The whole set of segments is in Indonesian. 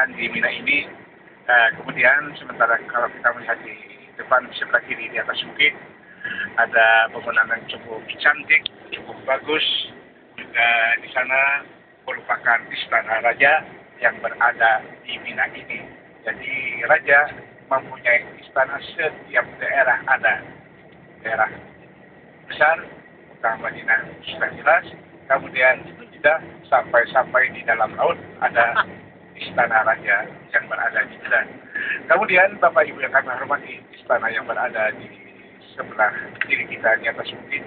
keadaan di Mina ini. Kemudian sementara kalau kita melihat di depan sebelah kiri di atas bukit, ada bangunan yang cukup cantik, cukup bagus. Juga di sana merupakan istana raja yang berada di Mina ini. Jadi raja mempunyai istana setiap daerah ada. Daerah besar, Mekah Madinah sudah jelas. Kemudian tidak sampai di dalam laut ada istana raja yang berada di Medan. Kemudian Bapak Ibu yang kami hormati, istana yang berada di sebelah kiri kita di atas bukit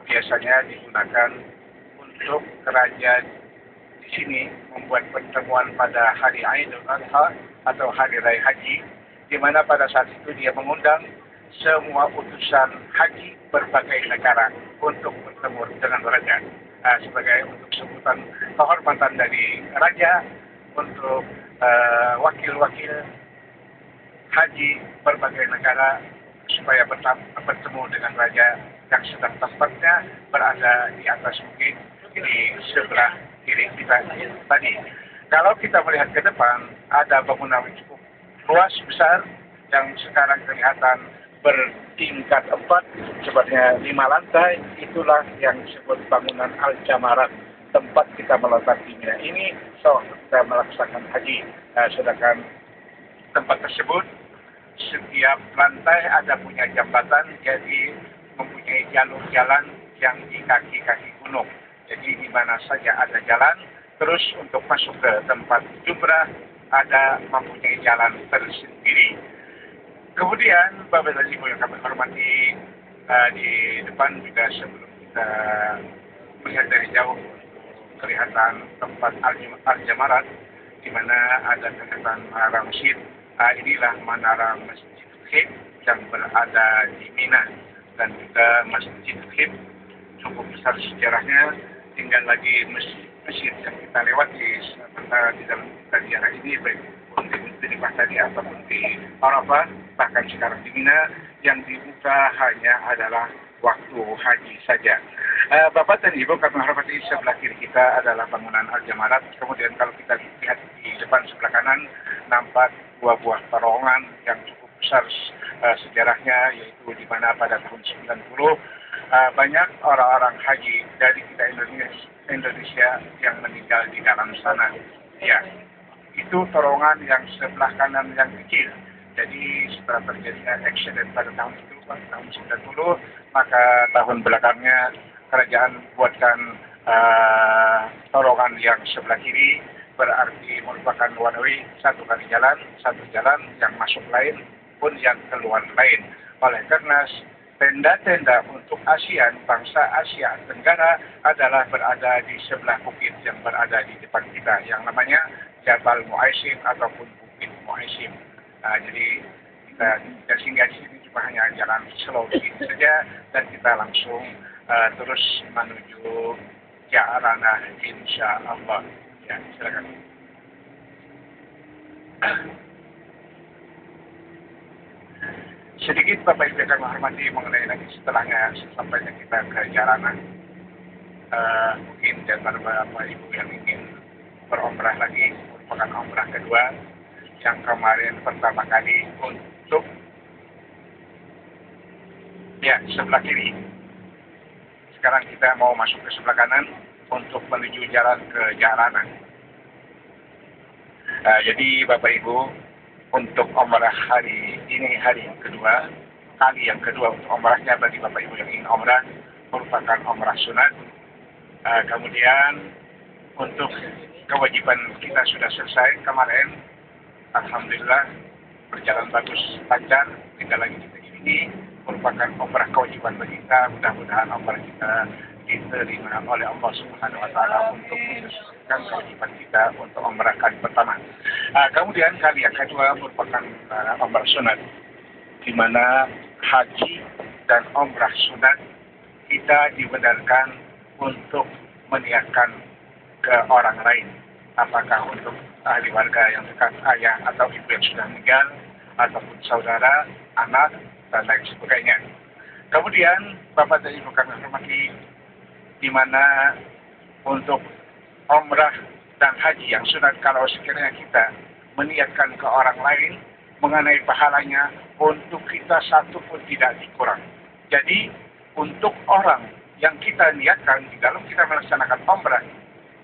biasanya digunakan untuk kerajaan di sini membuat pertemuan pada hari Aidul Adha atau hari raya haji, di mana pada saat itu dia mengundang semua utusan haji berbagai negara untuk bertemu dengan raja. Sebagai untuk sebutan kehormatan dari raja untuk wakil-wakil haji berbagai negara supaya bertemu dengan raja yang sedang tempatnya berada di atas bukit di sebelah kiri kita tadi. Kalau kita melihat ke depan, ada bangunan cukup luas besar yang sekarang kelihatan bertingkat 4, sebenarnya 5 lantai. Itulah yang disebut bangunan Al-Jamarat, tempat kita melontarkan Mina ini kita melaksanakan haji. Sedangkan tempat tersebut setiap lantai ada punya jembatan, jadi mempunyai jalur jalan yang di kaki-kaki gunung. Jadi di mana saja ada jalan, terus untuk masuk ke tempat Jumrah ada mempunyai jalan tersendiri. Kemudian Bapak dan Ibu yang kami hormati, di depan juga sebelum kita melihat dari jauh kelihatan tempat Al-Jamarat, di mana ada kelihatan menara masjid. Inilah menara Masjid Khib yang berada di Mina, dan juga Masjid Khib cukup besar sejarahnya. Tinggal lagi masjid yang kita lewati sementara di dalam sejarah ini, baik di Musdalifah tadi ataupun di Arafah, bahkan sekarang di Mina, yang dibuka hanya adalah waktu haji saja. Bapak dan Ibu kami hormati, sebelah kiri kita adalah bangunan Al-Jamarat. Kemudian kalau kita lihat di depan sebelah kanan, nampak dua buah terowongan yang cukup besar sejarahnya, yaitu di mana pada tahun 90 banyak orang-orang haji dari kita Indonesia yang meninggal di dalam sana. Ya, itu terowongan yang sebelah kanan yang kecil. Jadi setelah terjadinya accident pada tahun itu, pada tahun 90, maka tahun belakangnya kerajaan buatkan terowongan yang sebelah kiri, berarti merupakan one way, satu jalan yang masuk lain pun yang keluar lain. Oleh karena tenda-tenda untuk ASEAN, bangsa Asia Tenggara adalah berada di sebelah bukit yang berada di depan kita, yang namanya Jabal Muaisim ataupun Bukit Muaisim. Jadi kita singgah di sini cuma hanya jalan slow saja, dan kita langsung terus menuju Ja'ranah insya Allah. Ya, silakan. Sedikit Bapak Ibu yang menghormati mengenai lagi setelahnya, sampainya kita ke Ja'ranah. Mungkin dan Bapak Ibu yang ingin berumrah lagi, merupakan umrah kedua, yang kemarin pertama kali untuk sebelah kiri. Sekarang kita mau masuk ke sebelah kanan untuk menuju jalan ke Ja'ranah. Jadi Bapak Ibu, untuk umrah hari ini hari yang kedua, kali yang kedua untuk umrahnya bagi Bapak Ibu yang ingin umrah, merupakan umrah sunat. Kemudian untuk kewajiban kita sudah selesai kemarin, alhamdulillah berjalan bagus, lancar. Tinggal lagi kita ini merupakan umrah kewajiban bagi kita. Mudah-mudahan umrah kita diterima oleh Allah Subhanahu wa Ta'ala untuk menyelesaikan kewajiban kita untuk umrah kali pertama. Kemudian kali yang kedua merupakan umrah sunat, di mana haji dan umrah sunat kita dibenarkan untuk meniatkan ke orang lain, apakah untuk ahli warga yang dekat, ayah atau ibu yang sudah meninggal, ataupun saudara, anak, dan lain sebagainya. Kemudian Bapak dan Ibu kami hormati, di mana untuk umrah dan haji yang sunat, kalau sekiranya kita meniatkan ke orang lain mengenai pahalanya, untuk kita satu pun tidak dikurang. Jadi untuk orang yang kita niatkan di dalam kita melaksanakan umrah,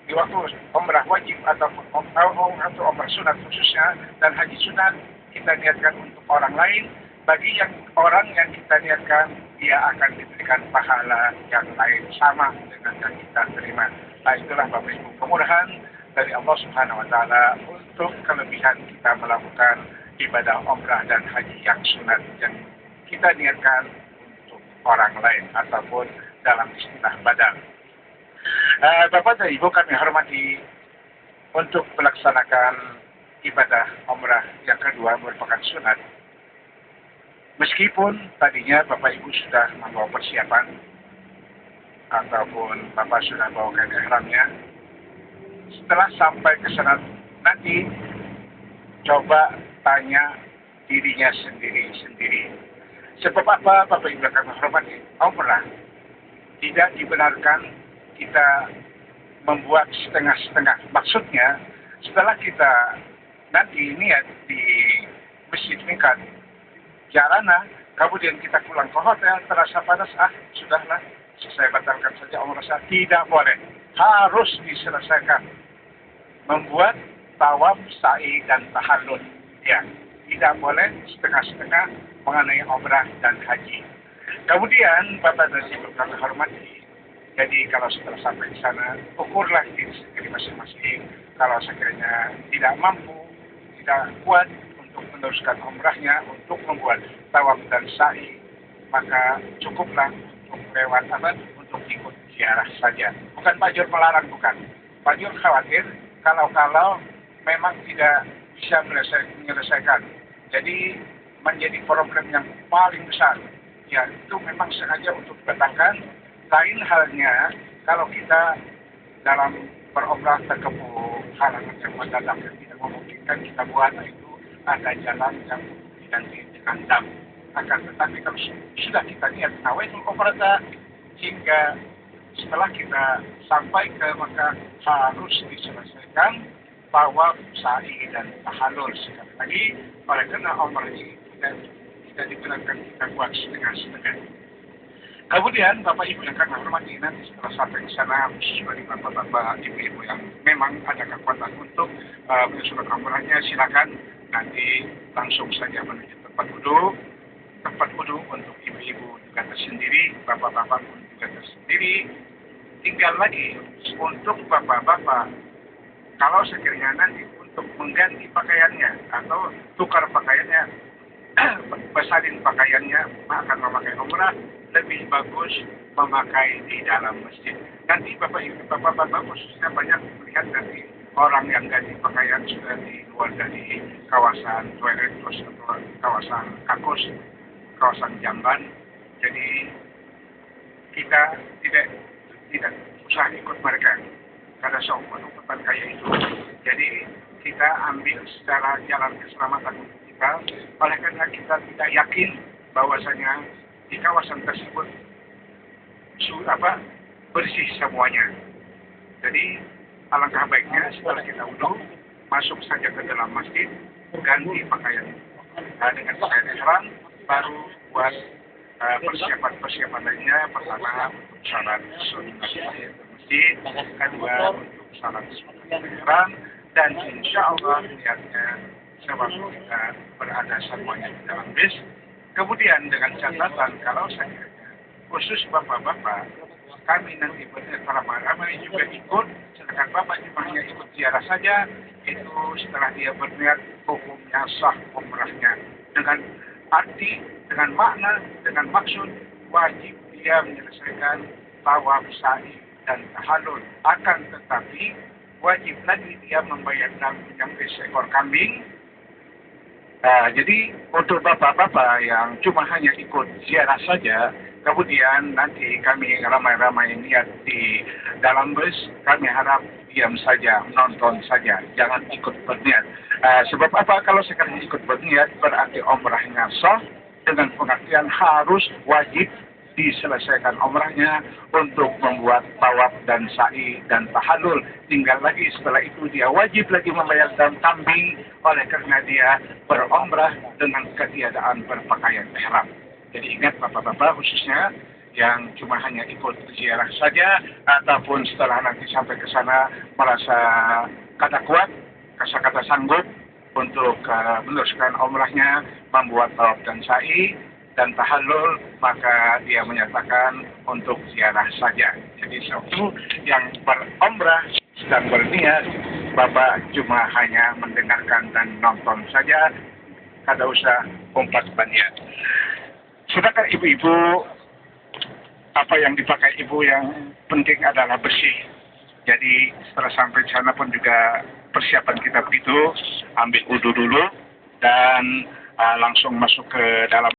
di waktu umrah wajib atau umrah sunat khususnya dan haji sunat, kita niatkan untuk orang lain, bagi orang yang kita niatkan, dia akan diberikan pahala yang lain sama dengan yang kita terima. Nah, itulah Bapak Ibu kemurahan dari Allah Subhanahu wa taala untuk kelebihan kita melakukan ibadah umrah dan haji yang sunat yang kita niatkan untuk orang lain ataupun dalam istilah badal. Bapak dan Ibu kami hormati, untuk melaksanakan ibadah umrah yang kedua merupakan sunat. Meskipun tadinya Bapak Ibu sudah membawa persiapan ataupun Bapak sudah bawakan ihramnya, setelah sampai ke sana nanti coba tanya dirinya sendiri-sendiri. Sebab apa Bapak Ibu kami hormati? Umrah tidak dibenarkan kita membuat setengah-setengah. Maksudnya setelah kita nanti niat di Masjid Miqat Jarana, kemudian kita pulang ke hotel terasa panas, sudahlah, saya batalkan saja umrah saya. Tidak boleh, harus diselesaikan. Membuat tawaf, sa'i dan tahallul. Ya, tidak boleh setengah-setengah mengenai umrah dan haji. Kemudian Bapak dan Ibu kami hormati, jadi kalau setelah sampai di sana, ukurlah diri sendiri masing-masing. Kalau sekiranya tidak mampu, tidak kuat untuk meneruskan umrahnya, untuk membuat tawaf dan sa'i, maka cukuplah untuk lewat untuk ikut ziarah saja. Bukan Pak Jur melarang, bukan. Pak Jur khawatir kalau memang tidak bisa menyelesaikan. Jadi menjadi problem yang paling besar. Ya, itu memang sengaja untuk dibatalkan. Lain halnya kalau kita dalam berumrah terkepung halangan yang mendadak yang tidak memungkinkan kita buat, itu ada jalan yang diganti dengan dam. Akan tetapi kalau sudah kita niat nawaitul umrah, hingga setelah kita sampai ke Mekah harus diselesaikan tawaf, sa'i dan tahallul. Sekali lagi, oleh karena umrah ini tidak dibenarkan kita buat setengah-setengah. Kemudian Bapak Ibu yang kami hormati, nanti setelah sampai di sana, khusus bagi Bapak-Bapak, Ibu-Ibu yang memang ada kekuatan untuk menyusun umrahnya, silakan nanti langsung saja menuju tempat wudhu untuk Ibu-Ibu juga tersendiri, Bapak-Bapak pun juga tersendiri. Tinggal lagi untuk Bapak-Bapak, kalau sekiranya nanti untuk mengganti pakaiannya atau tukar pakaiannya, besalin pakaiannya, akan memakai umrah, lebih bagus memakai di dalam masjid. Nanti Bapak-Bapak khususnya banyak melihat nanti orang yang ganti pakaian sudah di luar dari kawasan toilet atau kawasan kakus, kawasan jamban. Jadi kita tidak usah ikut mereka karena sopan kayak itu. Jadi kita ambil secara jalan keselamatan kita, oleh karena kita tidak yakin bahwasanya di kawasan tersebut bersih semuanya. Jadi alangkah baiknya setelah kita wudhu, masuk saja ke dalam masjid, ganti pakaian. Dengan pakaian ihram, baru buat persiapan lainnya. Pertama untuk salat sunat tahiyat masjid, kedua untuk salat sunat ihram, dan insya Allah niatnya sewaktu kita berada semuanya di dalam bis. Kemudian dengan catatan, kalau sekiranya khusus Bapak-Bapak, kami nanti beramai-ramai juga ikut, sedangkan Bapak cuma hanya ikut ziarah saja, itu setelah dia berniat hukumnya sah umrahnya. Dengan arti, dengan makna, dengan maksud, wajib dia menyelesaikan tawaf, sa'i dan tahallul. Akan tetapi wajib lagi dia membayar menyembelih seekor kambing. Jadi untuk Bapak-Bapak yang cuma hanya ikut ziarah saja, kemudian nanti kami ramai-ramai niat di dalam bus, kami harap diam saja, nonton saja, jangan ikut berniat. Sebab apa? Kalau sekali ikut berniat berarti umrahnya sah, dengan pengertian harus wajib diselesaikan umrahnya untuk membuat tawaf dan sa'i dan tahallul. Tinggal lagi setelah itu dia wajib lagi membayar dam kambing oleh karena dia berumrah dengan ketiadaan berpakaian ihram. Jadi ingat bapak-bapak khususnya yang cuma hanya ikut ziarah saja ataupun setelah nanti sampai ke sana merasa kata kuat, kata sanggup untuk meneruskan umrahnya, membuat tawaf dan sa'i dan tahallul, maka dia menyatakan untuk ziarah saja. Jadi satu yang berumrah sedang berniat, Bapak cuma hanya mendengarkan dan nonton saja, kada usah umpat banyak. Sedangkan ibu-ibu, apa yang dipakai ibu yang penting adalah bersih. Jadi setelah sampai di sana pun juga persiapan kita begitu, ambil wudhu dulu dan langsung masuk ke dalam